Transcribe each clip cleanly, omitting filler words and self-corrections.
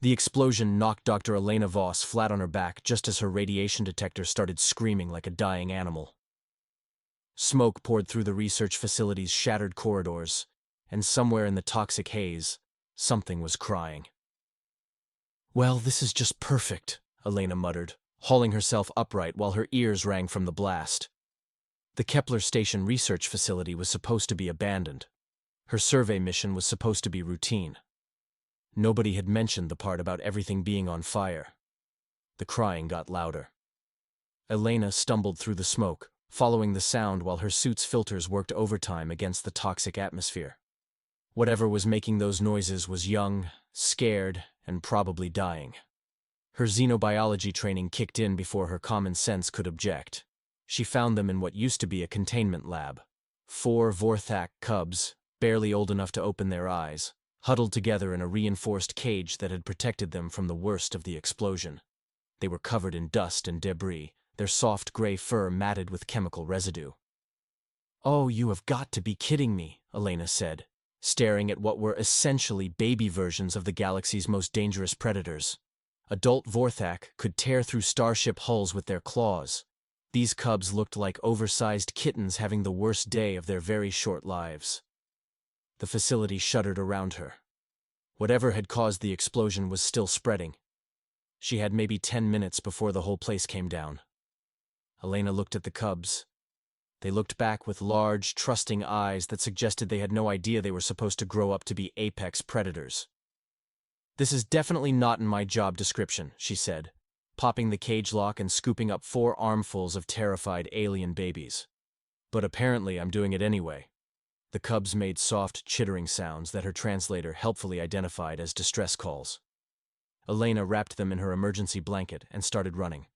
The explosion knocked Dr. Elena Voss flat on her back just as her radiation detector started screaming like a dying animal. Smoke poured through the research facility's shattered corridors, and somewhere in the toxic haze, something was crying. "Well, this is just perfect," Elena muttered, hauling herself upright while her ears rang from the blast. The Kepler Station research facility was supposed to be abandoned. Her survey mission was supposed to be routine. Nobody had mentioned the part about everything being on fire. The crying got louder. Elena stumbled through the smoke, following the sound while her suit's filters worked overtime against the toxic atmosphere. Whatever was making those noises was young, scared, and probably dying. Her xenobiology training kicked in before her common sense could object. She found them in what used to be a containment lab. 4 Vorthak cubs, barely old enough to open their eyes, huddled together in a reinforced cage that had protected them from the worst of the explosion. They were covered in dust and debris, their soft gray fur matted with chemical residue. "Oh, you have got to be kidding me," Elena said, staring at what were essentially baby versions of the galaxy's most dangerous predators. Adult Vorthak could tear through starship hulls with their claws. These cubs looked like oversized kittens having the worst day of their very short lives. The facility shuddered around her. Whatever had caused the explosion was still spreading. She had maybe 10 minutes before the whole place came down. Elena looked at the cubs. They looked back with large, trusting eyes that suggested they had no idea they were supposed to grow up to be apex predators. "This is definitely not in my job description," she said, popping the cage lock and scooping up 4 armfuls of terrified alien babies. "But apparently I'm doing it anyway." The cubs made soft, chittering sounds that her translator helpfully identified as distress calls. Elena wrapped them in her emergency blanket and started running.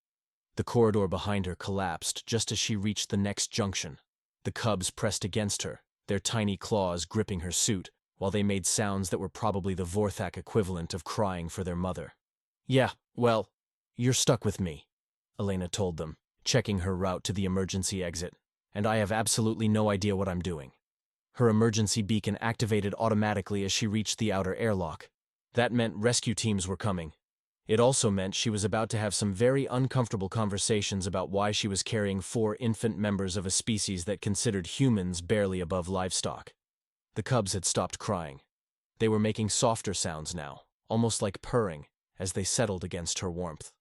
The corridor behind her collapsed just as she reached the next junction. The cubs pressed against her, their tiny claws gripping her suit, while they made sounds that were probably the Vorthak equivalent of crying for their mother. "Yeah, well, you're stuck with me," Elena told them, checking her route to the emergency exit, "and I have absolutely no idea what I'm doing." Her emergency beacon activated automatically as she reached the outer airlock. That meant rescue teams were coming. It also meant she was about to have some very uncomfortable conversations about why she was carrying 4 infant members of a species that considered humans barely above livestock. The cubs had stopped crying. They were making softer sounds now, almost like purring, as they settled against her warmth.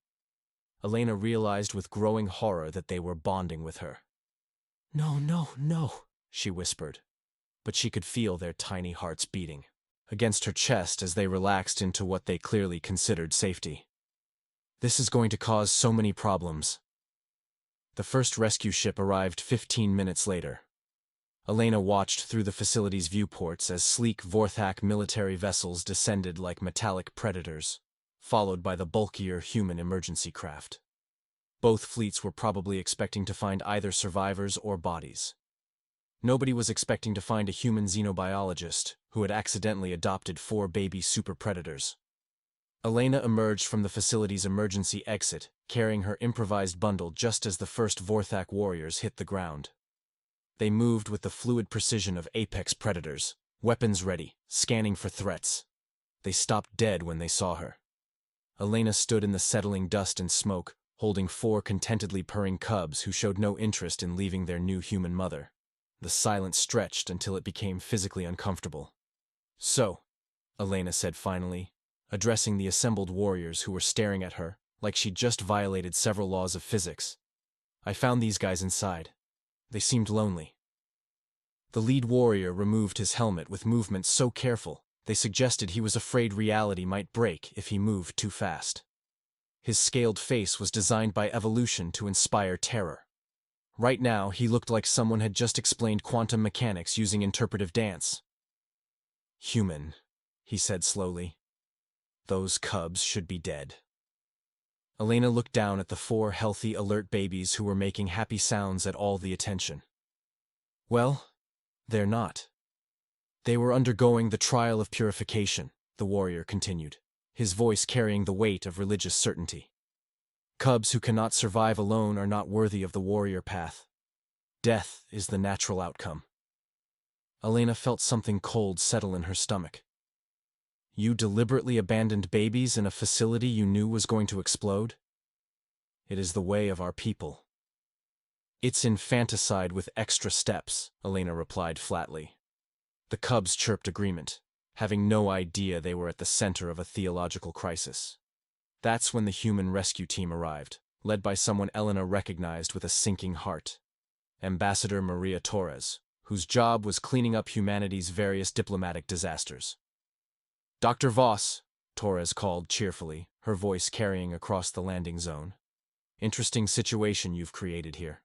Elena realized with growing horror that they were bonding with her. "No, no, no," she whispered. But she could feel their tiny hearts beating against her chest as they relaxed into what they clearly considered safety. "This is going to cause so many problems." The first rescue ship arrived 15 minutes later. Elena watched through the facility's viewports as sleek Vorthak military vessels descended like metallic predators, followed by the bulkier human emergency craft. Both fleets were probably expecting to find either survivors or bodies. Nobody was expecting to find a human xenobiologist who had accidentally adopted 4 baby super predators. Elena emerged from the facility's emergency exit, carrying her improvised bundle just as the first Vorthak warriors hit the ground. They moved with the fluid precision of apex predators, weapons ready, scanning for threats. They stopped dead when they saw her. Elena stood in the settling dust and smoke, holding 4 contentedly purring cubs who showed no interest in leaving their new human mother. The silence stretched until it became physically uncomfortable. "So," Elena said finally, addressing the assembled warriors who were staring at her like she'd just violated several laws of physics, "I found these guys inside. They seemed lonely." The lead warrior removed his helmet with movements so careful they suggested he was afraid reality might break if he moved too fast. His scaled face was designed by evolution to inspire terror. Right now, he looked like someone had just explained quantum mechanics using interpretive dance. "Human," he said slowly. "Those cubs should be dead." Elena looked down at the 4 healthy, alert babies who were making happy sounds at all the attention. "Well, they're not. They were undergoing the trial of purification," the warrior continued, his voice carrying the weight of religious certainty. "Cubs who cannot survive alone are not worthy of the warrior path. Death is the natural outcome." Elena felt something cold settle in her stomach. You deliberately abandoned babies in a facility you knew was going to explode? It is the way of our people. It's infanticide with extra steps, Elena replied flatly. The cubs chirped agreement, having no idea they were at the center of a theological crisis. That's when the human rescue team arrived, led by someone Elena recognized with a sinking heart. Ambassador Maria Torres, whose job was cleaning up humanity's various diplomatic disasters. Dr. Voss, Torres called cheerfully, her voice carrying across the landing zone. Interesting situation you've created here.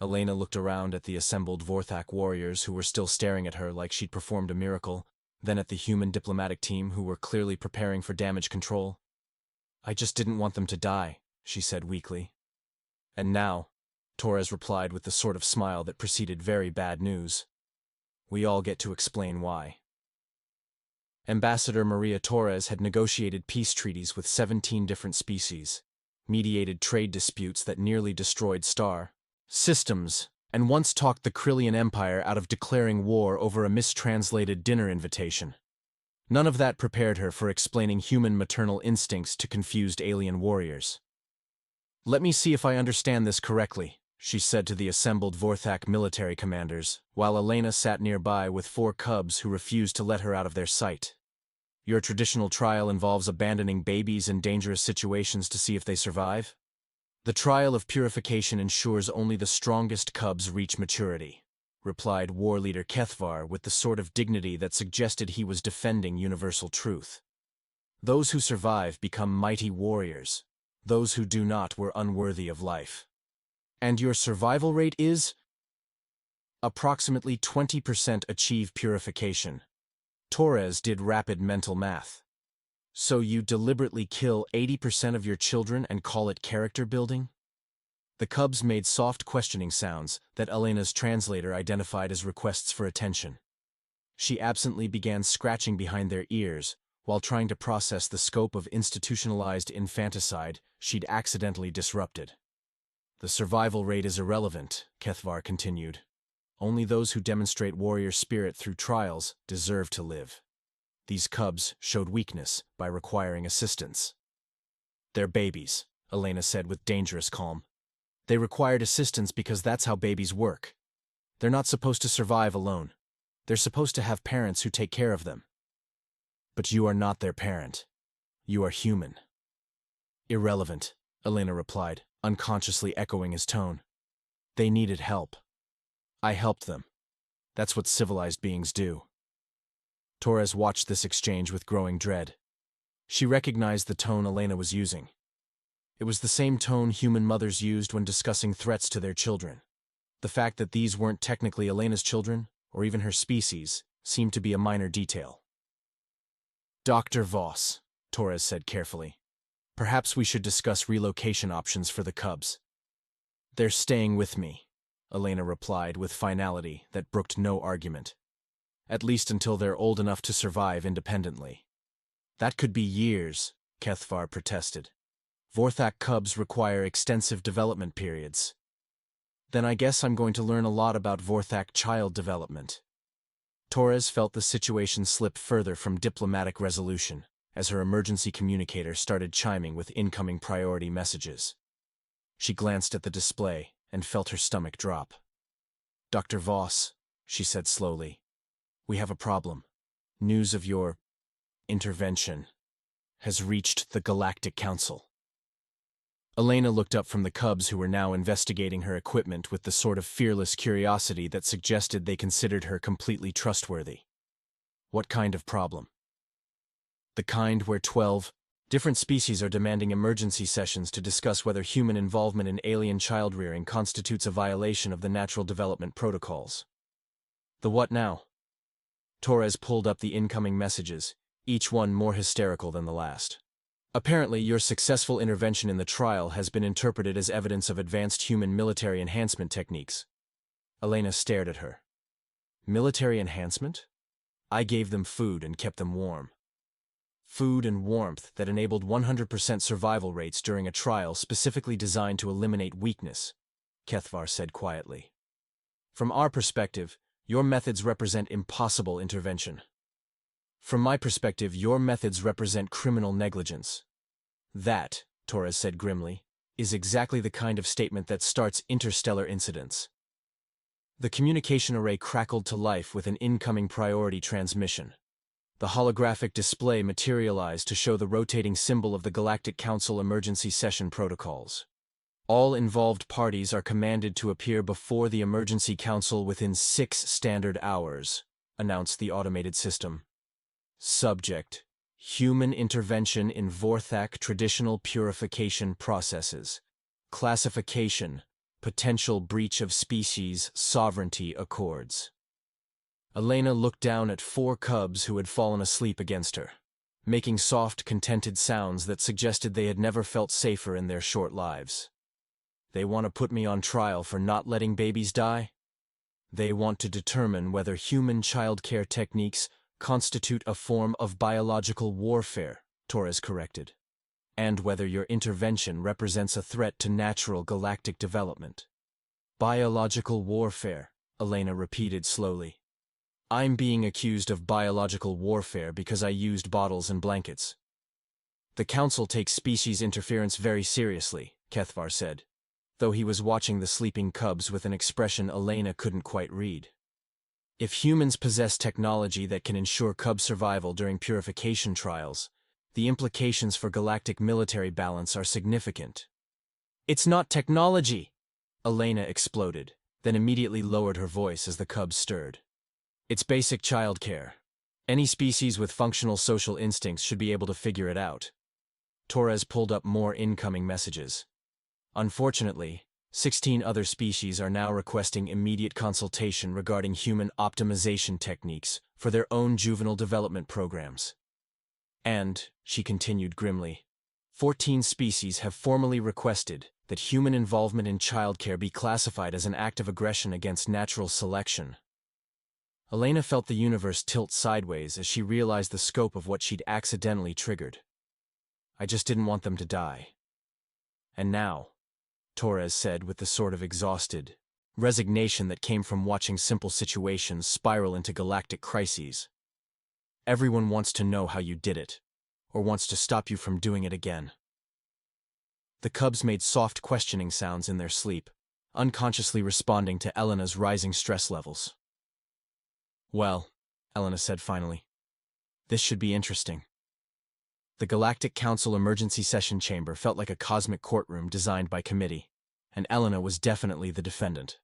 Elena looked around at the assembled Vorthak warriors who were still staring at her like she'd performed a miracle, then at the human diplomatic team who were clearly preparing for damage control. I just didn't want them to die, she said weakly. And now, Torres replied with the sort of smile that preceded very bad news. We all get to explain why. Ambassador Maria Torres had negotiated peace treaties with 17 different species, mediated trade disputes that nearly destroyed star systems, and once talked the Krillian Empire out of declaring war over a mistranslated dinner invitation. None of that prepared her for explaining human maternal instincts to confused alien warriors. Let me see if I understand this correctly, she said to the assembled Vorthak military commanders, while Elena sat nearby with 4 cubs who refused to let her out of their sight. Your traditional trial involves abandoning babies in dangerous situations to see if they survive? The trial of purification ensures only the strongest cubs reach maturity, replied war leader Kethvar with the sort of dignity that suggested he was defending universal truth. Those who survive become mighty warriors. Those who do not were unworthy of life. And your survival rate is? Approximately 20% achieve purification. Torres did rapid mental math. So you deliberately kill 80% of your children and call it character building? The cubs made soft questioning sounds that Elena's translator identified as requests for attention. She absently began scratching behind their ears while trying to process the scope of institutionalized infanticide she'd accidentally disrupted. The survival rate is irrelevant, Kethvar continued. Only those who demonstrate warrior spirit through trials deserve to live. These cubs showed weakness by requiring assistance. They're babies, Elena said with dangerous calm. They required assistance because that's how babies work. They're not supposed to survive alone. They're supposed to have parents who take care of them. But you are not their parent. You are human. Irrelevant, Elena replied, unconsciously echoing his tone. They needed help. I helped them. That's what civilized beings do. Torres watched this exchange with growing dread. She recognized the tone Elena was using. It was the same tone human mothers used when discussing threats to their children. The fact that these weren't technically Elena's children, or even her species, seemed to be a minor detail. Dr. Voss, Torres said carefully. Perhaps we should discuss relocation options for the cubs. They're staying with me, Elena replied with finality that brooked no argument. At least until they're old enough to survive independently. That could be years, Kethvar protested. Vorthak cubs require extensive development periods. Then I guess I'm going to learn a lot about Vorthak child development. Torres felt the situation slip further from diplomatic resolution as her emergency communicator started chiming with incoming priority messages. She glanced at the display and felt her stomach drop. Dr. Voss, she said slowly. We have a problem. News of your intervention has reached the Galactic Council. Elena looked up from the cubs who were now investigating her equipment with the sort of fearless curiosity that suggested they considered her completely trustworthy. What kind of problem? The kind where 12 different species are demanding emergency sessions to discuss whether human involvement in alien child-rearing constitutes a violation of the natural development protocols. The what now? Torres pulled up the incoming messages, each one more hysterical than the last. Apparently, your successful intervention in the trial has been interpreted as evidence of advanced human military enhancement techniques. Elena stared at her. Military enhancement? I gave them food and kept them warm. Food and warmth that enabled 100% survival rates during a trial specifically designed to eliminate weakness, Kethvar said quietly. From our perspective, your methods represent impossible intervention. From my perspective, your methods represent criminal negligence. That, Torres said grimly, is exactly the kind of statement that starts interstellar incidents. The communication array crackled to life with an incoming priority transmission. The holographic display materialized to show the rotating symbol of the Galactic Council emergency session protocols. All involved parties are commanded to appear before the emergency council within 6 standard hours, announced the automated system. Subject: human intervention in Vorthak traditional purification processes. Classification: potential breach of species sovereignty accords. Elena looked down at 4 cubs who had fallen asleep against her, making soft, contented sounds that suggested they had never felt safer in their short lives. They want to put me on trial for not letting babies die? They want to determine whether human childcare techniques constitute a form of biological warfare, Torres corrected, and whether your intervention represents a threat to natural galactic development. Biological warfare, Elena repeated slowly. I'm being accused of biological warfare because I used bottles and blankets. The Council takes species interference very seriously, Kethvar said, though he was watching the sleeping cubs with an expression Elena couldn't quite read. If humans possess technology that can ensure cub survival during purification trials, the implications for galactic military balance are significant. It's not technology, Elena exploded, then immediately lowered her voice as the cubs stirred. It's basic childcare. Any species with functional social instincts should be able to figure it out. Torres pulled up more incoming messages. Unfortunately, 16 other species are now requesting immediate consultation regarding human optimization techniques for their own juvenile development programs. And, she continued grimly, 14 species have formally requested that human involvement in childcare be classified as an act of aggression against natural selection. Elena felt the universe tilt sideways as she realized the scope of what she'd accidentally triggered. I just didn't want them to die. And now, Torres said with the sort of exhausted resignation that came from watching simple situations spiral into galactic crises. Everyone wants to know how you did it, or wants to stop you from doing it again. The cubs made soft questioning sounds in their sleep, unconsciously responding to Elena's rising stress levels. Well, Elena said finally, this should be interesting. The Galactic Council emergency session chamber felt like a cosmic courtroom designed by committee, and Elena was definitely the defendant.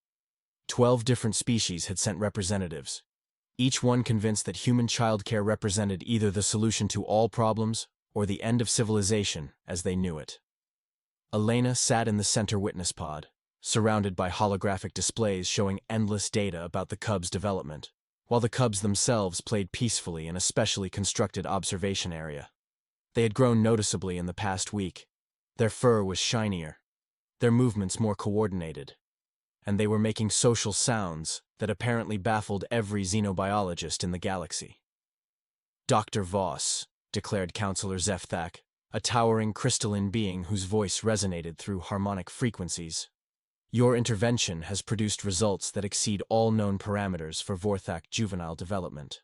12 different species had sent representatives, each one convinced that human childcare represented either the solution to all problems or the end of civilization as they knew it. Elena sat in the center witness pod, surrounded by holographic displays showing endless data about the cubs' development, while the cubs themselves played peacefully in a specially constructed observation area. They had grown noticeably in the past week. Their fur was shinier, their movements more coordinated, and they were making social sounds that apparently baffled every xenobiologist in the galaxy. Dr. Voss, declared Counselor Vorthak, a towering crystalline being whose voice resonated through harmonic frequencies. Your intervention has produced results that exceed all known parameters for Vorthak juvenile development.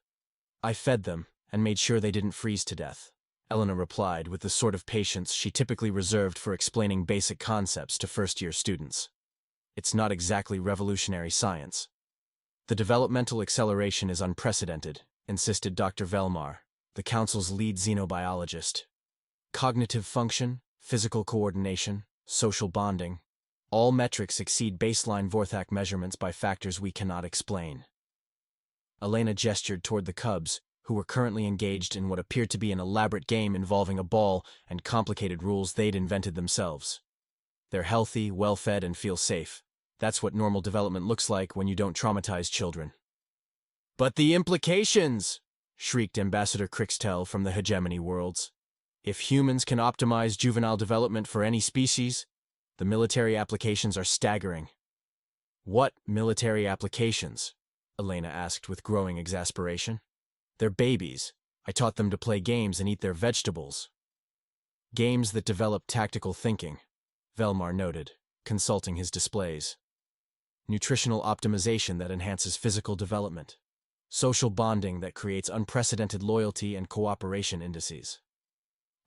I fed them and made sure they didn't freeze to death, Elena replied with the sort of patience she typically reserved for explaining basic concepts to first-year students. It's not exactly revolutionary science. The developmental acceleration is unprecedented, insisted Dr. Velmar, the Council's lead xenobiologist. Cognitive function, physical coordination, social bonding, all metrics exceed baseline Vorthak measurements by factors we cannot explain. Elena gestured toward the cubs, who were currently engaged in what appeared to be an elaborate game involving a ball and complicated rules they'd invented themselves. They're healthy, well-fed, and feel safe. That's what normal development looks like when you don't traumatize children. But the implications! Shrieked Ambassador Crixtel from the Hegemony Worlds. If humans can optimize juvenile development for any species, the military applications are staggering. What military applications? Elena asked with growing exasperation. They're babies. I taught them to play games and eat their vegetables. Games that develop tactical thinking, Velmar noted, consulting his displays. Nutritional optimization that enhances physical development. Social bonding that creates unprecedented loyalty and cooperation indices.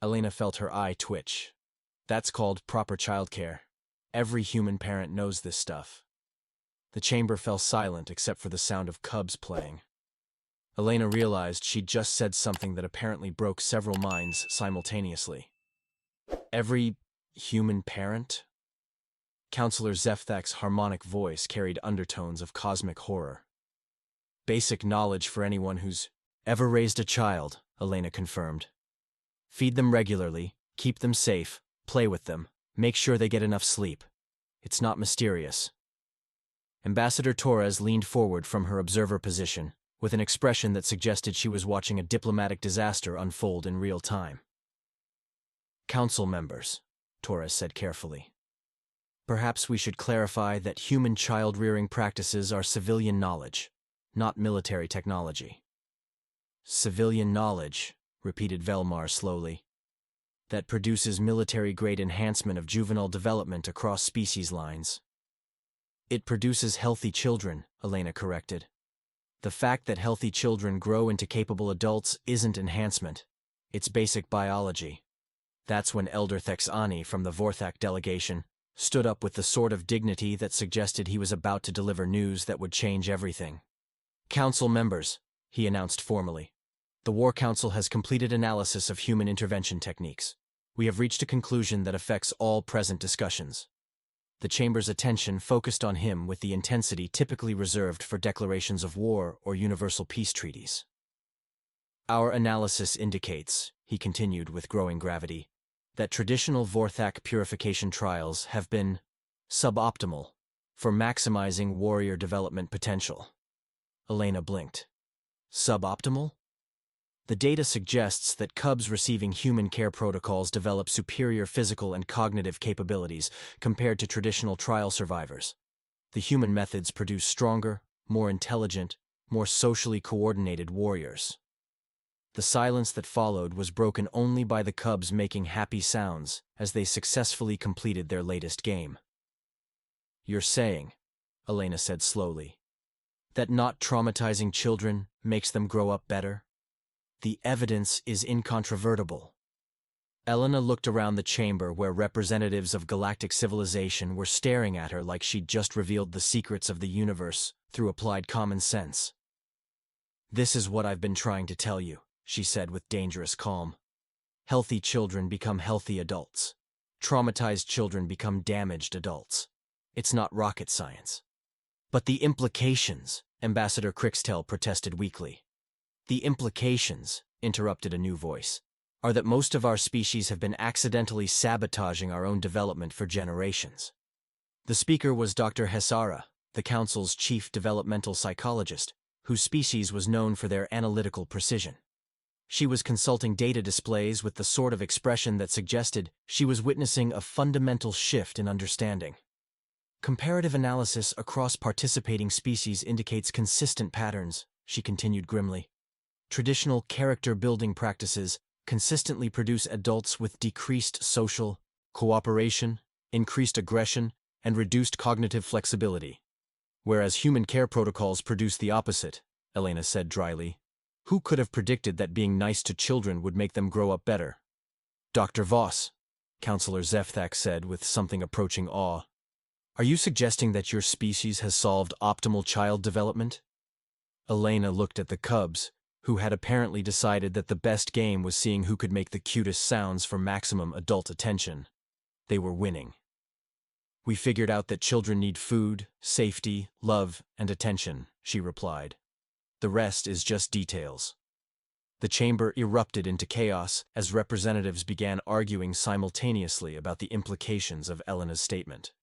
Elena felt her eye twitch. That's called proper childcare. Every human parent knows this stuff. The chamber fell silent except for the sound of cubs playing. Elena realized she'd just said something that apparently broke several minds simultaneously. Every human parent? Counselor Vorthak's harmonic voice carried undertones of cosmic horror. Basic knowledge for anyone who's ever raised a child, Elena confirmed. Feed them regularly, keep them safe, play with them, make sure they get enough sleep. It's not mysterious. Ambassador Torres leaned forward from her observer position, with an expression that suggested she was watching a diplomatic disaster unfold in real time. Council members, Torres said carefully. Perhaps we should clarify that human child-rearing practices are civilian knowledge, not military technology. Civilian knowledge, repeated Velmar slowly, that produces military-grade enhancement of juvenile development across species lines. It produces healthy children, Elena corrected. The fact that healthy children grow into capable adults isn't enhancement. It's basic biology. That's when Elder Thexani from the Vorthak delegation stood up with the sort of dignity that suggested he was about to deliver news that would change everything. Council members, he announced formally. The War Council has completed analysis of human intervention techniques. We have reached a conclusion that affects all present discussions. The Chamber's attention focused on him with the intensity typically reserved for declarations of war or universal peace treaties. Our analysis indicates, he continued with growing gravity, that traditional Vorthak purification trials have been suboptimal for maximizing warrior development potential. Elena blinked. Suboptimal? The data suggests that cubs receiving human care protocols develop superior physical and cognitive capabilities compared to traditional trial survivors. The human methods produce stronger, more intelligent, more socially coordinated warriors. The silence that followed was broken only by the cubs making happy sounds as they successfully completed their latest game. You're saying, Elena said slowly, that not traumatizing children makes them grow up better? The evidence is incontrovertible. Elena looked around the chamber where representatives of galactic civilization were staring at her like she'd just revealed the secrets of the universe through applied common sense. This is what I've been trying to tell you, she said with dangerous calm. Healthy children become healthy adults. Traumatized children become damaged adults. It's not rocket science. But the implications, Ambassador Crixtel protested weakly. The implications, interrupted a new voice, are that most of our species have been accidentally sabotaging our own development for generations. The speaker was Dr. Hesara, the Council's chief developmental psychologist, whose species was known for their analytical precision. She was consulting data displays with the sort of expression that suggested she was witnessing a fundamental shift in understanding. Comparative analysis across participating species indicates consistent patterns, she continued grimly. Traditional character-building practices consistently produce adults with decreased social cooperation, increased aggression, and reduced cognitive flexibility. Whereas human care protocols produce the opposite, Elena said dryly. Who could have predicted that being nice to children would make them grow up better? Dr. Voss, Counselor Vorthak said with something approaching awe. Are you suggesting that your species has solved optimal child development? Elena looked at the cubs, who had apparently decided that the best game was seeing who could make the cutest sounds for maximum adult attention. They were winning. We figured out that children need food, safety, love, and attention, she replied. The rest is just details. The chamber erupted into chaos as representatives began arguing simultaneously about the implications of Elena's statement.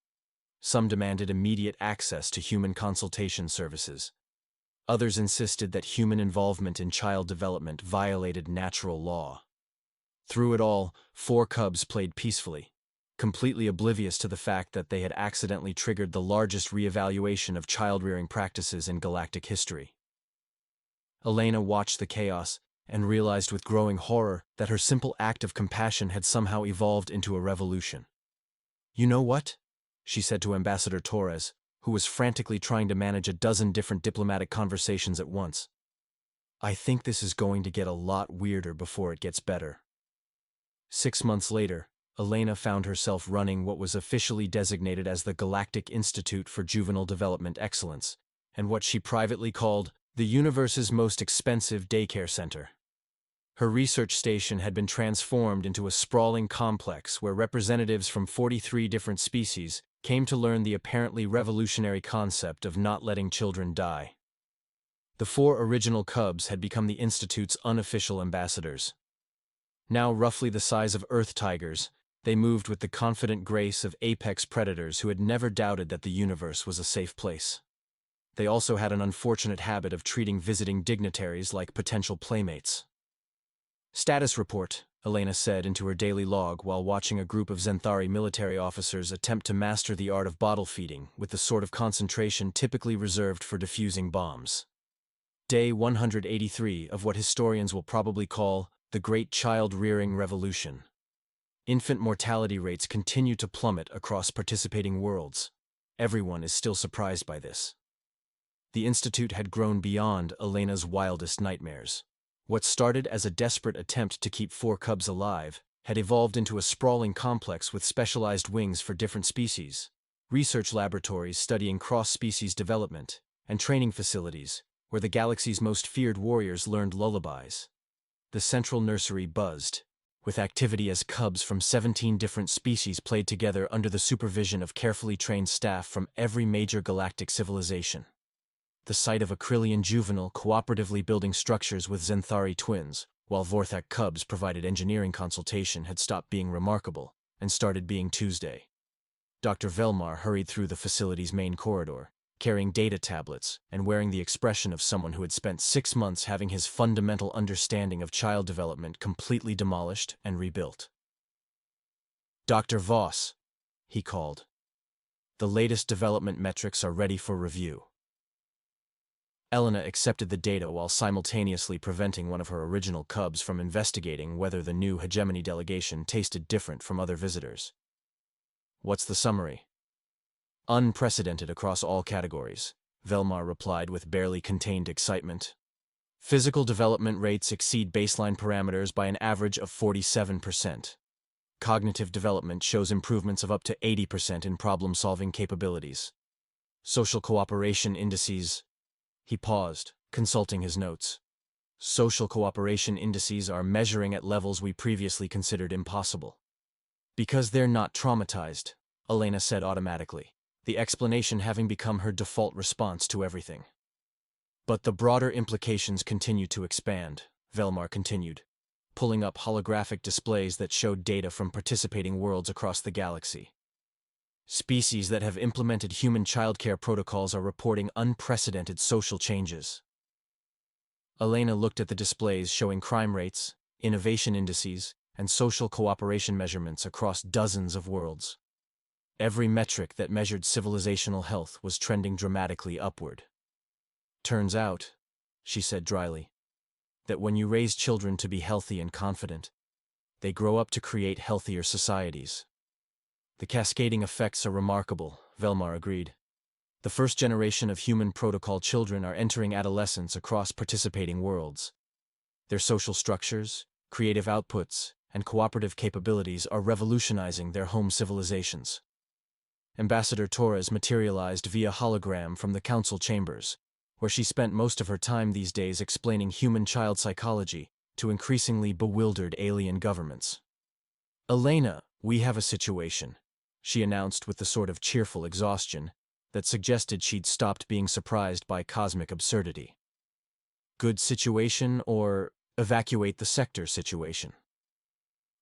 Some demanded immediate access to human consultation services. Others insisted that human involvement in child development violated natural law. Through it all, 4 cubs played peacefully, completely oblivious to the fact that they had accidentally triggered the largest reevaluation of child-rearing practices in galactic history. Elena watched the chaos and realized with growing horror that her simple act of compassion had somehow evolved into a revolution. You know what? She said to Ambassador Torres, who was frantically trying to manage a dozen different diplomatic conversations at once. I think this is going to get a lot weirder before it gets better. 6 months later, Elena found herself running what was officially designated as the Galactic Institute for Juvenile Development Excellence, and what she privately called the universe's most expensive daycare center. Her research station had been transformed into a sprawling complex where representatives from 43 different species came to learn the apparently revolutionary concept of not letting children die. The 4 original cubs had become the Institute's unofficial ambassadors. Now roughly the size of Earth tigers, they moved with the confident grace of apex predators who had never doubted that the universe was a safe place. They also had an unfortunate habit of treating visiting dignitaries like potential playmates. Status report, Elena said into her daily log while watching a group of Zenthari military officers attempt to master the art of bottle feeding with the sort of concentration typically reserved for defusing bombs. Day 183 of what historians will probably call the Great Child-Rearing Revolution. Infant mortality rates continue to plummet across participating worlds. Everyone is still surprised by this. The Institute had grown beyond Elena's wildest nightmares. What started as a desperate attempt to keep 4 cubs alive had evolved into a sprawling complex with specialized wings for different species, research laboratories studying cross-species development, and training facilities where the galaxy's most feared warriors learned lullabies. The central nursery buzzed, with activity as cubs from 17 different species played together under the supervision of carefully trained staff from every major galactic civilization. The sight of a Krillian juvenile cooperatively building structures with Zenthari twins, while Vorthak cubs provided engineering consultation, had stopped being remarkable and started being Tuesday. Dr. Velmar hurried through the facility's main corridor, carrying data tablets and wearing the expression of someone who had spent 6 months having his fundamental understanding of child development completely demolished and rebuilt. "Dr. Voss," he called. "The latest development metrics are ready for review." Elena accepted the data while simultaneously preventing one of her original cubs from investigating whether the new hegemony delegation tasted different from other visitors. "What's the summary?" "Unprecedented across all categories," Velmar replied with barely contained excitement. "Physical development rates exceed baseline parameters by an average of 47%. Cognitive development shows improvements of up to 80% in problem-solving capabilities. Social cooperation indices..." He paused, consulting his notes. "Social cooperation indices are measuring at levels we previously considered impossible." "Because they're not traumatized," Elena said automatically, the explanation having become her default response to everything. "But the broader implications continue to expand," Velmar continued, pulling up holographic displays that showed data from participating worlds across the galaxy. "Species that have implemented human childcare protocols are reporting unprecedented social changes." Elena looked at the displays showing crime rates, innovation indices, and social cooperation measurements across dozens of worlds. Every metric that measured civilizational health was trending dramatically upward. "Turns out," she said dryly, "that when you raise children to be healthy and confident, they grow up to create healthier societies." "The cascading effects are remarkable," Velmar agreed. "The first generation of human protocol children are entering adolescence across participating worlds. Their social structures, creative outputs, and cooperative capabilities are revolutionizing their home civilizations." Ambassador Torres materialized via hologram from the council chambers, where she spent most of her time these days explaining human-child psychology to increasingly bewildered alien governments. "Elena, we have a situation," she announced with the sort of cheerful exhaustion that suggested she'd stopped being surprised by cosmic absurdity. "Good situation or evacuate the sector situation?"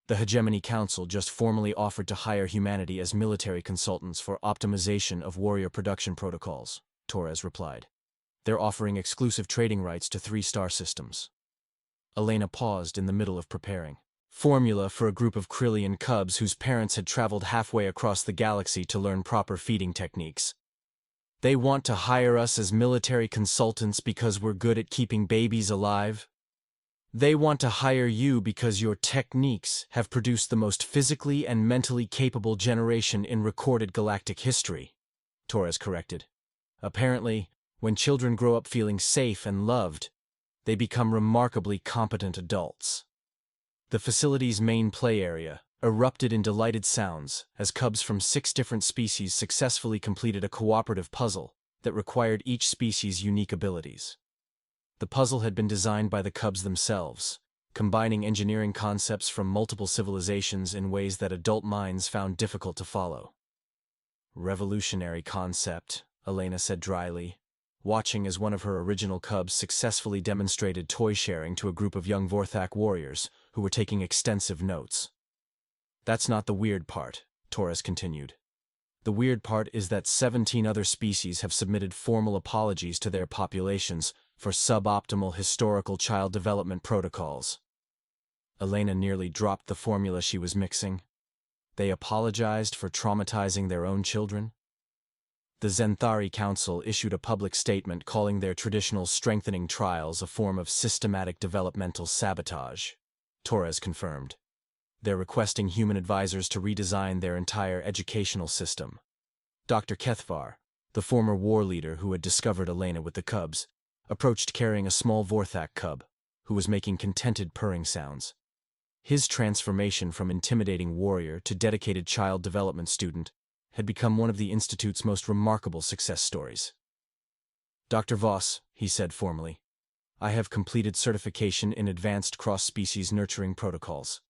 "The Hegemony Council just formally offered to hire humanity as military consultants for optimization of warrior production protocols," Torres replied. "They're offering exclusive trading rights to 3-star systems." Elena paused in the middle of preparing. Formula for a group of Krillian cubs whose parents had traveled halfway across the galaxy to learn proper feeding techniques. "They want to hire us as military consultants because we're good at keeping babies alive? They want to hire you because your techniques have produced the most physically and mentally capable generation in recorded galactic history," Torres corrected. "Apparently, when children grow up feeling safe and loved, they become remarkably competent adults. The facility's main play area erupted in delighted sounds as cubs from 6 different species successfully completed a cooperative puzzle that required each species' unique abilities. The puzzle had been designed by the cubs themselves, combining engineering concepts from multiple civilizations in ways that adult minds found difficult to follow. "Revolutionary concept," Elena said dryly, watching as one of her original cubs successfully demonstrated toy sharing to a group of young Vorthak warriors who were taking extensive notes. "That's not the weird part," Torres continued. "The weird part is that 17 other species have submitted formal apologies to their populations for suboptimal historical child development protocols." Elena nearly dropped the formula she was mixing. They apologized for traumatizing their own children? The Zenthari Council issued a public statement calling their traditional strengthening trials a form of systematic developmental sabotage, Torres confirmed. They're requesting human advisors to redesign their entire educational system. Dr. Kethvar, the former war leader who had discovered Elena with the cubs, approached carrying a small Vorthak cub, who was making contented purring sounds. His transformation from intimidating warrior to dedicated child development student had become one of the Institute's most remarkable success stories. "Dr. Voss," he said formally, "I have completed certification in advanced cross-species nurturing protocols.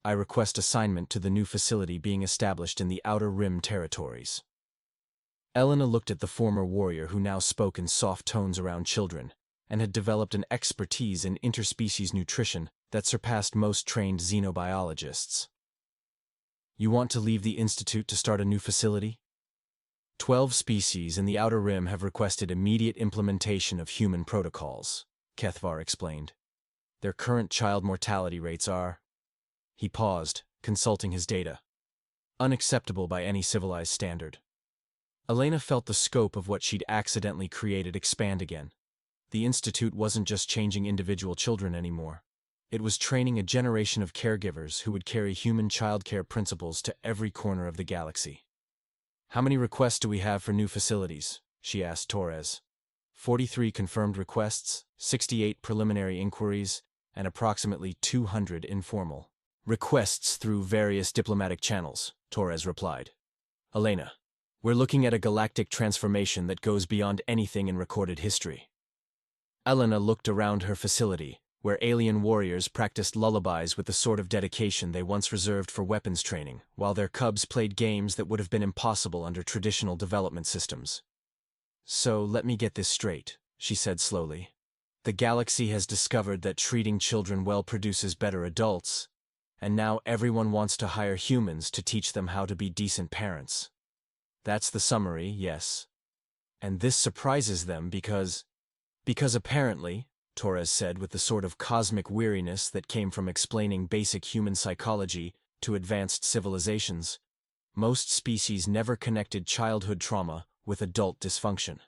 I request assignment to the new facility being established in the Outer Rim territories." Elena looked at the former warrior who now spoke in soft tones around children, and had developed an expertise in interspecies nutrition that surpassed most trained xenobiologists. "You want to leave the Institute to start a new facility?" 12 species in the Outer Rim have requested immediate implementation of human protocols, Kethvar explained. Their current child mortality rates are... He paused, consulting his data. "Unacceptable by any civilized standard." Elena felt the scope of what she'd accidentally created expand again. The Institute wasn't just changing individual children anymore. It was training a generation of caregivers who would carry human childcare principles to every corner of the galaxy. "How many requests do we have for new facilities?" she asked Torres. 43 confirmed requests, 68 preliminary inquiries, and approximately 200 informal requests through various diplomatic channels, Torres replied. "Elena, we're looking at a galactic transformation that goes beyond anything in recorded history." Elena looked around her facility, where alien warriors practiced lullabies with the sort of dedication they once reserved for weapons training, while their cubs played games that would have been impossible under traditional development systems. "So let me get this straight," she said slowly. "The galaxy has discovered that treating children well produces better adults, and now everyone wants to hire humans to teach them how to be decent parents. That's the summary, yes. And this surprises them because apparently," Torres said with the sort of cosmic weariness that came from explaining basic human psychology to advanced civilizations, most species never connected childhood trauma with adult dysfunction.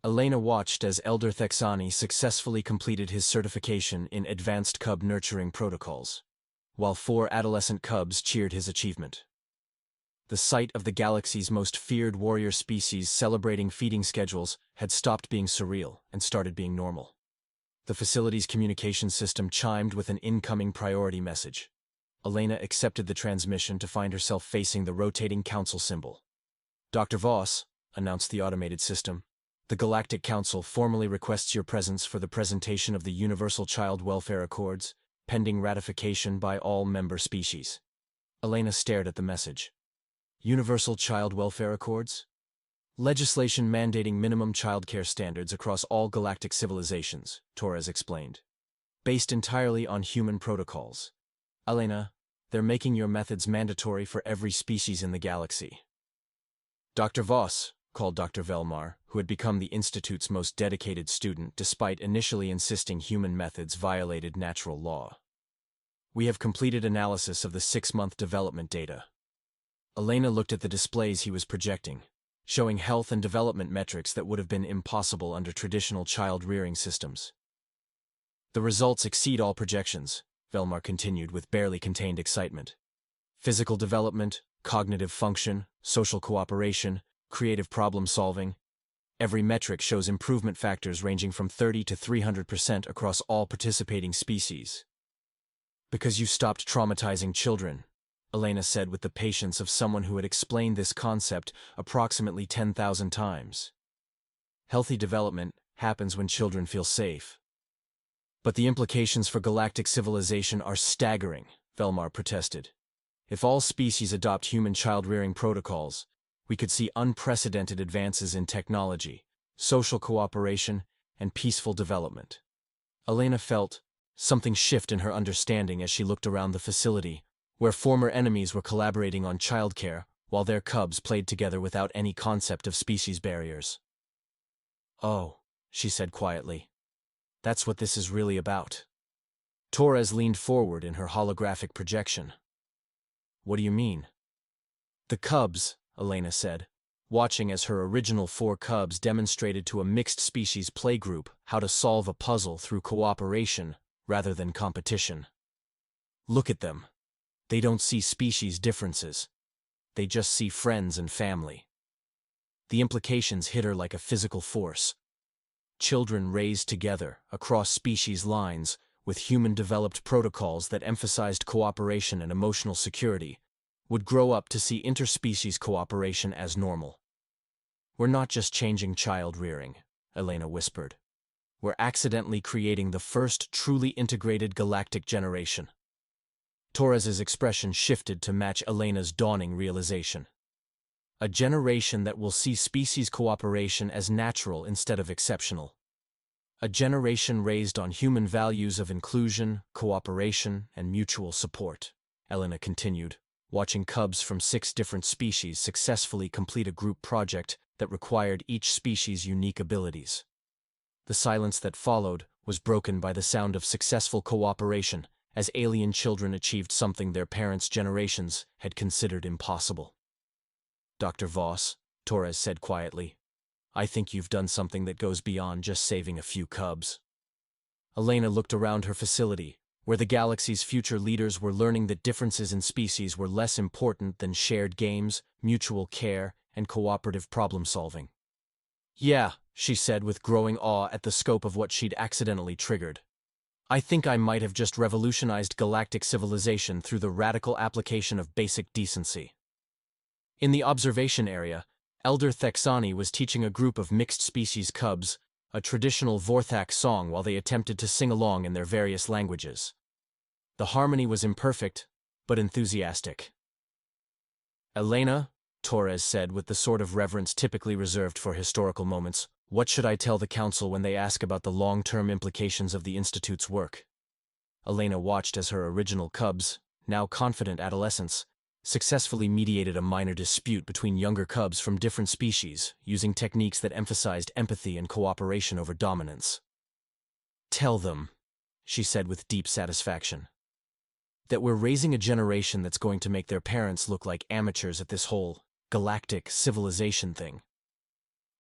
Elena watched as Elder Thexani successfully completed his certification in advanced cub nurturing protocols, while 4 adolescent cubs cheered his achievement. The sight of the galaxy's most feared warrior species celebrating feeding schedules had stopped being surreal and started being normal. The facility's communication system chimed with an incoming priority message. Elena accepted the transmission to find herself facing the rotating council symbol. "Dr. Voss," announced the automated system, "the Galactic Council formally requests your presence for the presentation of the Universal Child Welfare Accords, pending ratification by all member species." Elena stared at the message. Universal Child Welfare Accords? Legislation mandating minimum childcare standards across all galactic civilizations, Torres explained. Based entirely on human protocols. Elena, they're making your methods mandatory for every species in the galaxy. "Dr. Voss," called Dr. Velmar, who had become the Institute's most dedicated student despite initially insisting human methods violated natural law. "We have completed analysis of the 6-month development data." Elena looked at the displays he was projecting, showing health and development metrics that would have been impossible under traditional child-rearing systems. "The results exceed all projections," Velmar continued with barely contained excitement. "Physical development, cognitive function, social cooperation, creative problem-solving. Every metric shows improvement factors ranging from 30 to 300% across all participating species. Because you stopped traumatizing children, Elena said with the patience of someone who had explained this concept approximately 10,000 times. Healthy development happens when children feel safe. But the implications for galactic civilization are staggering, Velmar protested. If all species adopt human child-rearing protocols, we could see unprecedented advances in technology, social cooperation, and peaceful development. Elena felt something shift in her understanding as she looked around the facility, where former enemies were collaborating on childcare while their cubs played together without any concept of species barriers. "Oh," she said quietly. "That's what this is really about." Torres leaned forward in her holographic projection. "What do you mean?" "The cubs," Elena said, watching as her original 4 cubs demonstrated to a mixed-species playgroup how to solve a puzzle through cooperation rather than competition. "Look at them. They don't see species differences. They just see friends and family." The implications hit her like a physical force. Children raised together, across species lines, with human-developed protocols that emphasized cooperation and emotional security, would grow up to see interspecies cooperation as normal. "We're not just changing child-rearing," Elena whispered. "We're accidentally creating the first truly integrated galactic generation." Torres's expression shifted to match Elena's dawning realization. A generation that will see species cooperation as natural instead of exceptional. A generation raised on human values of inclusion, cooperation, and mutual support, Elena continued, watching cubs from 6 different species successfully complete a group project that required each species' unique abilities. The silence that followed was broken by the sound of successful cooperation as alien children achieved something their parents' generations had considered impossible. "Dr. Voss," Torres said quietly, "I think you've done something that goes beyond just saving a few cubs." Elena looked around her facility, where the galaxy's future leaders were learning that differences in species were less important than shared games, mutual care, and cooperative problem-solving. "Yeah," she said with growing awe at the scope of what she'd accidentally triggered. "I think I might have just revolutionized galactic civilization through the radical application of basic decency." In the observation area, Elder Thexani was teaching a group of mixed-species cubs a traditional Vorthak song while they attempted to sing along in their various languages. The harmony was imperfect, but enthusiastic. "Elena," Torres said with the sort of reverence typically reserved for historical moments, "what should I tell the council when they ask about the long-term implications of the Institute's work?" Elena watched as her original cubs, now confident adolescents, successfully mediated a minor dispute between younger cubs from different species, using techniques that emphasized empathy and cooperation over dominance. "Tell them," she said with deep satisfaction, "that we're raising a generation that's going to make their parents look like amateurs at this whole galactic civilization thing."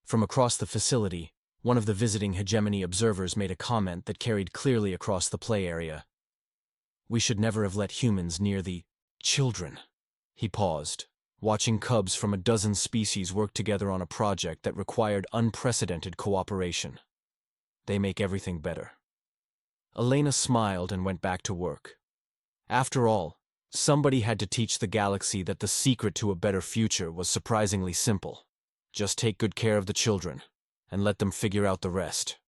From across the facility, one of the visiting hegemony observers made a comment that carried clearly across the play area. "We should never have let humans near the children." He paused, watching cubs from a dozen species work together on a project that required unprecedented cooperation. "They make everything better." Elena smiled and went back to work. After all, somebody had to teach the galaxy that the secret to a better future was surprisingly simple. Just take good care of the children, and let them figure out the rest.